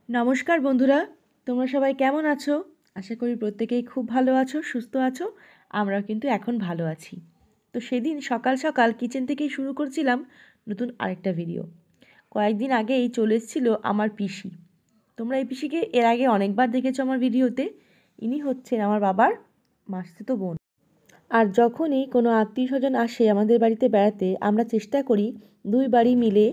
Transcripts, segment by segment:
নমস্কার বন্ধুরা, তোমরা সবাই কেমন আছো? আশা করি প্রত্যেকেই খুব ভালো আছো, সুস্থ আছো। আমরাও কিন্তু এখন ভালো আছি। তো সেদিন সকাল সকাল কিচেন থেকেই শুরু করছিলাম নতুন আরেকটা ভিডিও। কয়েকদিন আগেই চলে এসেছিলো আমার পিসি। তোমরা এই পিসিকে এর আগে অনেকবার দেখেছো আমার ভিডিওতে। ইনি হচ্ছেন আমার বাবার মাসতুতো বোন। আর যখনই কোনো আত্মীয় স্বজন আসে আমাদের বাড়িতে বেড়াতে, আমরা চেষ্টা করি দুই বাড়ি মিলে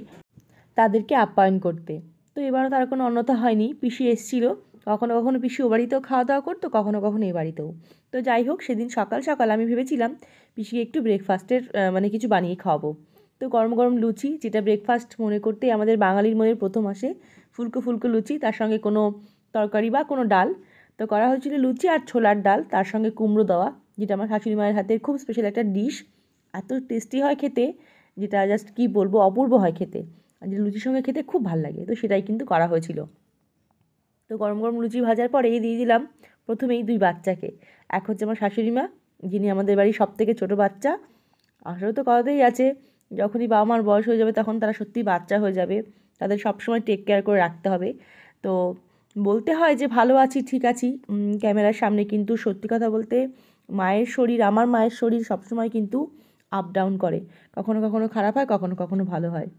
তাদেরকে আপ্যায়ন করতে। তো এবারও তার কোনো অন্যথা হয়নি, পিসি এসেছিলো। কখনো কখনো পিসি ও বাড়িতেও খাওয়া দাওয়া করতো, কখনো কখনো এই বাড়িতেও। তো যাই হোক, সেদিন সকাল সকাল আমি ভেবেছিলাম পিসিকে একটু ব্রেকফাস্টের কিছু বানিয়ে খাওয়াবো। তো গরম গরম লুচি, যেটা ব্রেকফাস্ট মনে করতেই আমাদের বাঙালির মনের প্রথম আসে, ফুলকো ফুলকো লুচি, তার সঙ্গে কোনো তরকারি বা কোনো ডাল। তো করা হয়েছিল লুচি আর ছোলার ডাল, তার সঙ্গে কুমড়ো দেওয়া, যেটা আমার শাশুড়ি মায়ের হাতের খুব স্পেশাল একটা ডিশ। এত টেস্টি হয় খেতে, যেটা জাস্ট কী বলবো, অপূর্ব হয় খেতে। আর যে লুচির সঙ্গে খেতে খুব ভালো লাগে, তো সেটাই কিন্তু করা হয়েছিল। তো গরম গরম লুচি ভাজার পরে দিয়ে দিলাম প্রথমেই দুই বাচ্চাকে। এক হচ্ছে আমার শাশুড়ি মা, যিনি আমাদের বাড়ির সবথেকে ছোটো বাচ্চা। আসলে তো কথাতেই আছে, যখনই বাবা মার বয়স হয়ে যাবে তখন তারা সত্যিই বাচ্চা হয়ে যাবে, তাদের সবসময় টেক কেয়ার করে রাখতে হবে। তো বলতে হয় যে ভালো আছি, ঠিক আছি ক্যামেরার সামনে, কিন্তু সত্যি কথা বলতে আমার মায়ের শরীর সবসময় কিন্তু আপ ডাউন করে, কখনো কখনো খারাপ হয়, কখনো কখনো ভালো হয়।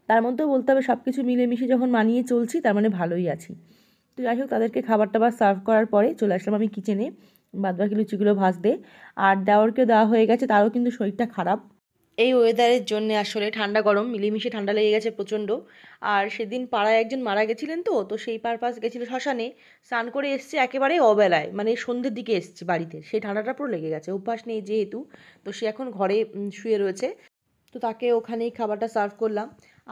তার মধ্যেও বলতে হবে সব কিছু মিলেমিশে যখন মানিয়ে চলছি, তার মানে ভালোই আছি। তো যাই হোক, তাদেরকে খাবার টাবার সার্ভ করার পরে চলে আসলাম আমি কিচেনে বাদবাকি লুচিগুলো ভাজতে। আর দেওয়ারকেও দেওয়া হয়ে গেছে, তারও কিন্তু শরীরটা খারাপ এই ওয়েদারের জন্যে। আসলে ঠান্ডা গরম মিলেমিশে ঠান্ডা লেগে গেছে প্রচণ্ড। আর সেদিন পাড়ায় একজন মারা গেছিলেন, তো সেই পারপাস গেছিলো শ্মশানে, স্নান করে এসছে একেবারে অবেলায়, মানে সন্ধ্যের দিকে এসছে বাড়িতে, সেই ঠান্ডাটা পুরো লেগে গেছে, অভ্যাস নেই যেহেতু। তো সে এখন ঘরে শুয়ে রয়েছে। তো তাকে ওখানেই খাবারটা সার্ভ করলাম।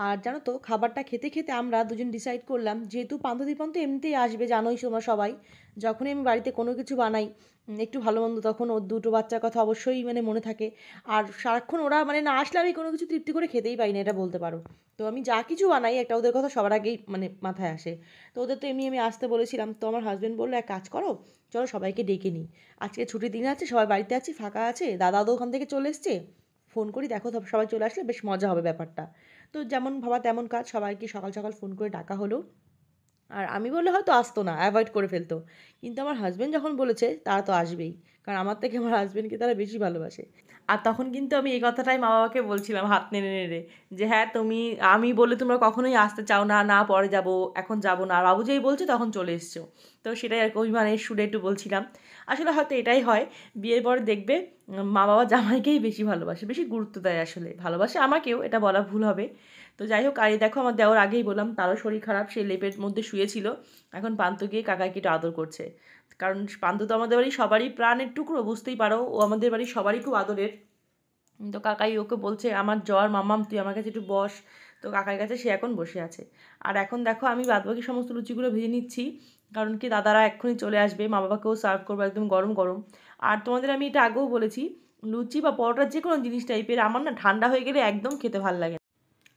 আর জানো তো, খাবারটা খেতে খেতে আমরা দুজন ডিসাইড করলাম, যেহেতু পান্তুদিপন তো এমনিতেই আসবে, জানোই তোমরা সবাই। যখনই আমি বাড়িতে কোনো কিছু বানাই একটু ভালো মন্দ, তখন ওর দুটো বাচ্চার কথা অবশ্যই মনে থাকে। আর সারাক্ষণ ওরা না আসলে আমি কোনো কিছু তৃপ্তি করে খেতেই পাই না, এটা বলতে পারো। তো আমি যা কিছু বানাই একটা ওদের কথা সবার আগেই মাথায় আসে। তো ওদের তো এমনি আমি আসতে বলেছিলাম, তো আমার হাজব্যান্ড বললো এক কাজ করো, চলো সবাইকে ডেকে নিই, আজকে ছুটির দিন আছে, সবাই বাড়িতে আছি, ফাঁকা আছে, দাদাও ওখান থেকে চলে এসছে, ফোন করি, দেখো সবাই চলে আসলে বেশ মজা হবে ব্যাপারটা। তো যেমন ভাবা তেমন কাজ, সবাইকে সকাল সকাল ফোন করে ডাকা হলো। আর আমি বললে হয়তো আসতো না, অ্যাভয়েড করে ফেলতো, কিন্তু আমার হাজব্যান্ড যখন বলেছে তারা তো আসবেই, কারণ আমার থেকে আমার হাজব্যান্ডকে তারা বেশি ভালোবাসে। আর তখন কিন্তু আমি এই কথাটাই মা বাবাকে বলছিলাম হাত নেড়ে নেড়ে, যে হ্যাঁ আমি বলে তোমরা কখনোই আসতে চাও না, না পরে যাব, এখন যাব না, আর বাবু যেই বলছে তখন চলে এসছো। তো সেটাই আর কি অভিমানের সুরে একটু বলছিলাম। আসলে হয়তো এটাই হয়, বিয়ের পরে দেখবে মা বাবা জামাইকেই বেশি ভালোবাসে, বেশি গুরুত্ব দেয়, আসলে ভালোবাসে আমাকেও, এটা বলা ভুল হবে। তো যাই হোক, আর এই দেখো আমার দেওয়ার আগেই বললাম তারও শরীর খারাপ, সে লেপের মধ্যে শুয়েছিল, এখন পান্তু গিয়ে কাকাকে একটু আদর করছে। কারণ পান্তু তো আমাদের বাড়ির সবারই প্রাণের টুকরো, বুঝতেই পারো, ও আমাদের বাড়ির সবারই খুব আদরের। তো কাকাই ওকে বলছে আমার জ্বর, মাম্মাম তুই আমার কাছে একটু বস। তো কাকার কাছে সে এখন বসে আছে। আর এখন দেখো আমি বাদবাকি সমস্ত লুচিগুলো ভেজে নিচ্ছি, কারণ কি দাদারা এক্ষুনি চলে আসবে, মা বাবাকেও সার্ভ করবো একদম গরম গরম। আর তোমাদের আমি এটা আগেও বলেছি, লুচি বা পরোটার যে কোনো জিনিস টাইপের আমার ঠান্ডা হয়ে গেলে একদম খেতে ভালো লাগে।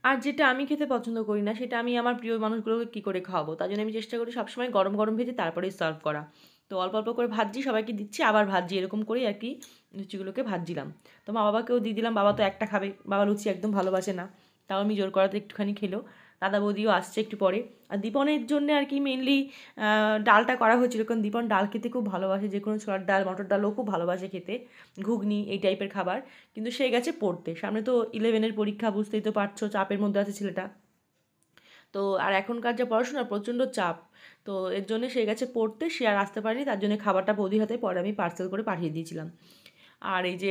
আর যেটা আমি খেতে পছন্দ করি না, সেটা আমি আমার প্রিয় মানুষগুলোকে কী করে খাওয়াবো, তার জন্য আমি চেষ্টা করি সবসময় গরম গরম ভেজে তারপরেই সার্ভ করা। তো অল্প অল্প করে ভাজছি, সবাইকে দিচ্ছি, আবার ভাজছি, এরকম করেই আর কি লুচিগুলোকে ভাজছিলাম। তো মা বাবাকেও দিয়ে দিলাম, বাবা তো একটা খাবে, বাবা লুচি একদম ভালোবাসে না, তাও আমি জোর করাতে একটুখানি খেলো। দাদা বৌদিও আসছে একটু পরে। আর দীপনের জন্য আর কি মেনলি ডালটা করা হয়েছিল, কারণ দীপন ডাল খেতে খুব ভালোবাসে, যে কোনো ছোলার ডাল, মটর ডালও খুব ভালোবাসে খেতে, ঘুগনি এই টাইপের খাবার। কিন্তু সে গেছে পড়তে, সামনে তো 11-এর পরীক্ষা, বুঝতেই তো পারছো, চাপের মধ্যে আছে ছেলেটা। তো আর এখনকার যা পড়াশোনা, প্রচণ্ড চাপ, তো এর জন্য সে গেছে পড়তে, সে আর আসতে পারেনি, তার জন্য খাবারটা বৌদির হাতে পরে আমি পার্সেল করে পাঠিয়ে দিয়েছিলাম। আর এই যে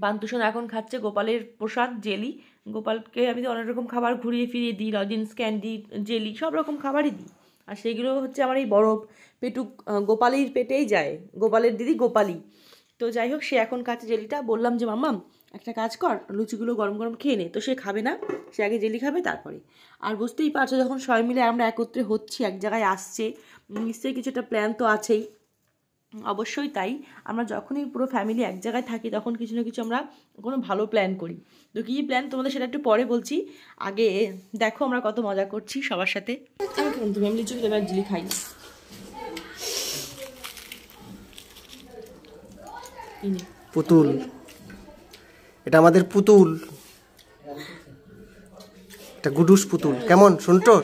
পান্তুসোনা এখন খাচ্ছে গোপালের প্রসাদ জেলি। গোপালকে আমি তো অনেক রকম খাবার ঘুরিয়ে ফিরিয়ে দিই, লজেন্স, ক্যান্ডি, জেলি, সব রকম খাবারই দিই। আর সেইগুলো হচ্ছে আমার এই বড় পেটুক গোপালির পেটেই যায়, গোপালের দিদি গোপালি। তো যাই হোক, সে এখন খাচ্ছে জেলিটা। বললাম যে মাম্মাম একটা কাজ কর, লুচিগুলো গরম গরম খেয়ে নে, তো সে খাবে না, সে আগে জেলি খাবে তারপরে। আর বুঝতেই পারছো, যখন সবাই মিলে আমরা একত্রে হচ্ছি, এক জায়গায় আসছে, নিশ্চয়ই কিছু একটা প্ল্যান তো আছেই। অবশ্যই তাই, আমরা যখনই পুরো ফ্যামিলি এক জায়গায় থাকি তখন কিছু না কিছু আমরা কোনো ভালো প্ল্যান করি। তো কী প্ল্যান তোমাদের সেটা একটু পরে বলছি, আগে দেখো আমরা কত মজা করছি সবার সাথে। তুমি আমি লিচু খেলে জিলি খাই। পুতুল, এটা আমাদের পুতুল, এটা গুডুস পুতুল। কেমন শুনতো?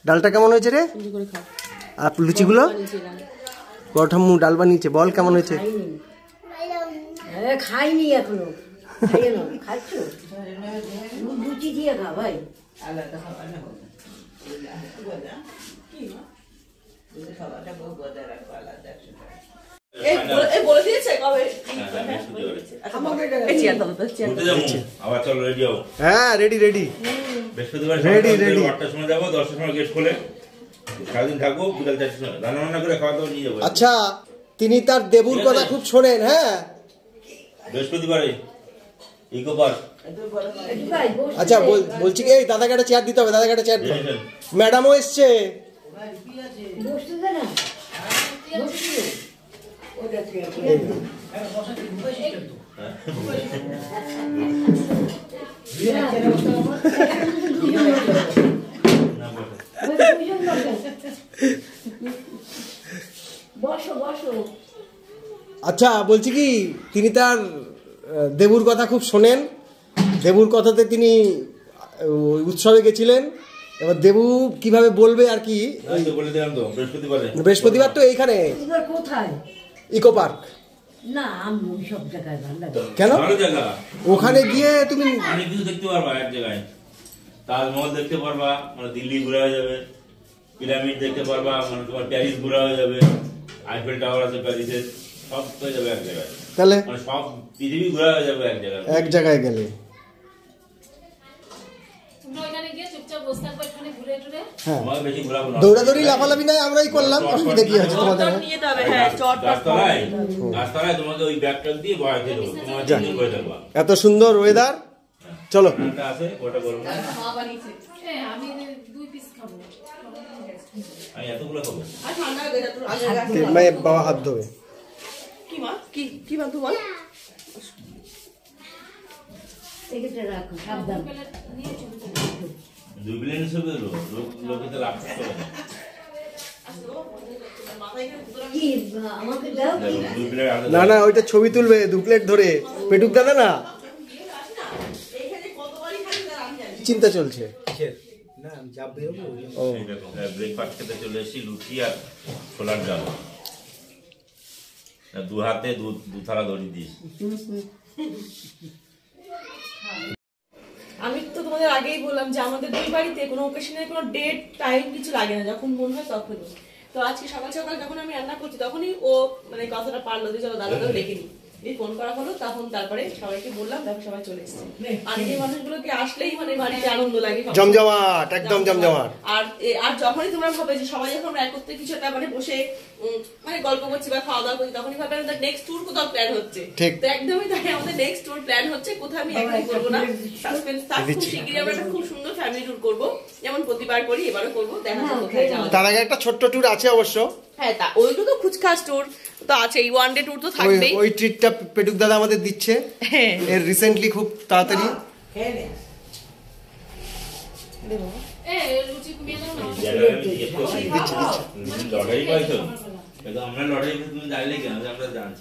ডালটা কেমন হয়েছে রে? সুন্দর করে খাও। আর লুচিগুলো? বড় ঠাম্মু ডাল বানিয়েছে, বল কেমন হয়েছে? খাইনি এখনো। খাচ্ছ লুচি দিয়ে খা ভাই। বলে দিয়েছে কবে? হ্যাঁ রেডি রেডি বৃহস্পতিবার রেডি রেডি 8টার সময় যাবো, 10টার সময় গেট খোলে, সারাদিন থাকবো, বিকাল 4টার সময় রান্না বান্না করে খাওয়া দাওয়া নিয়ে যাবো। আচ্ছা তিনি তার দেবুর কথা খুব শোনেন। হ্যাঁ বৃহস্পতিবারে ইকো পার্ক। আচ্ছা বলছি কি এই দাদাকে একটা চেয়ার দিতে হবে, দাদাকে একটা চেয়ার দিতে হবে। ম্যাডামও এসছে। বসতে দে না। বসো বসো। আচ্ছা বলছি কি তিনি তার দেবুর কথা খুব শোনেন। দেবুর কথাতে তিনি উৎসবে গেছিলেন। এবার দেবু কিভাবে বলবে আর কি, বলে দিলাম তো বৃহস্পতিবারে। বৃহস্পতিবার তো এইখানে এবার কোথায়? Eco park. না আমি ওই সব জায়গায় ভালো লাগে। কেন? ভালো জায়গা, ওখানে গিয়ে তুমি অনেক কিছু দেখতে পারবা এক জায়গায়। তাজমহল দেখতে পারবা, মানে দিল্লি ঘোরা হয়ে যাবে। পিরামিড দেখতে পারবা, মানে তোমার প্যারিস ঘোরা হয়ে যাবে। আইফেল টাওয়ার আছে প্যারিসের, সব হয়ে যাবে এক জায়গায়। তাহলে মানে সব পৃথিবী ঘোরা হয়ে যাবে এক জায়গায়। এক জায়গায় গেলে হ্যাঁ তোমাকে বেশি ঘোরাবো না। দৌড়াদৌড়ি লাফালাফি নাই আমরাই করলাম, অসুবিধা কি আছে তোমাদের? নিয়ে যেতে হবে, হ্যাঁ চট গাছতলায় তোমাকে ওই ব্যাগটা দিয়ে বয়াতে দেবো, তোমার চিন্তা করে থাকবা। এত সুন্দর ওয়েদার, চলো। একটা আছে ওটা বলবো না, আমি এতগুলো খাবো। মায়ের বাবা হাত ধোবে। কি মা কি কি বান্ধব বল? এখানে রাখো সাবধান। 2 বিলিয়ন হিসেবে লোকে তো লাভ করতে হবে না। কি আমাকে দাও। 2 বিলিয়ন আলাদা না না ওইটা ছবি তুলবে 2 প্লেট ধরে, পেটুক দাদা না চিন্তা চলছে। ও ব্রেকফাস্ট খেতে চলে এসেছি, লুচি আর ছোলার ডাল, 2 হাতে 2 থালা ধরিয়ে দিয়েছি। আমি তো তোমাদের আগেই বললাম যে আমাদের দুই বাড়িতে কোনো ওকেশনে কোনো ডেট টাইম কিছু লাগে না, যখন মন হয় তখনই। তো আজকে সকাল সকাল যখন আমি রান্না করছি তখনই ও মানে কথাটা পারলো যে চলো দাদাকেও ডেকে নি। ফোন করা হলো, তখন তারপরে সবাইকে বললাম, দেখো সবাই চলে এসেছে। আর এই মানুষগুলোকে আসলেই মানে বাড়িতে আনন্দ লাগে, জমজমাট, একদম জমজমাট। আর যখনই তোমরা ভাবে যে সবাই যখন একত্রে কিছু একটা মানে বসে মানে গল্প করছি বা খাওয়া দাওয়া করছি, তখনই ভাবে আমাদের নেক্সট ট্যুর কোথাও প্ল্যান হচ্ছে। তো একদমই তাই, আমাদের নেক্সট ট্যুর প্ল্যান হচ্ছে, কোথাও আমি এখন করবো না, সাসপেন্স থাক। খুব শিগগিরই আমরা একটা খুব সুন্দর ফ্যামিলি ট্যুর করবো, যেমন প্রতিবার করি, এবারও করবো। দেখা যাক কোথায় যাওয়া যায়। তার আগে একটা ছোট্ট ট্যুর আছে অবশ্য। হ্যাঁ তা ওইগুলো তো খুচখাস ট্যুর তো আছে, এই ওয়ান ডে ট্যুর তো থাকবেই। ওই ট্রিটটা পেটুক দাদা আমাদের দিচ্ছে এর রিসেন্টলি, খুব তাড়াতাড়ি। লটারি পাইছো, আমরা লটারি তুমি জানলে কেন, আমরা জানছি।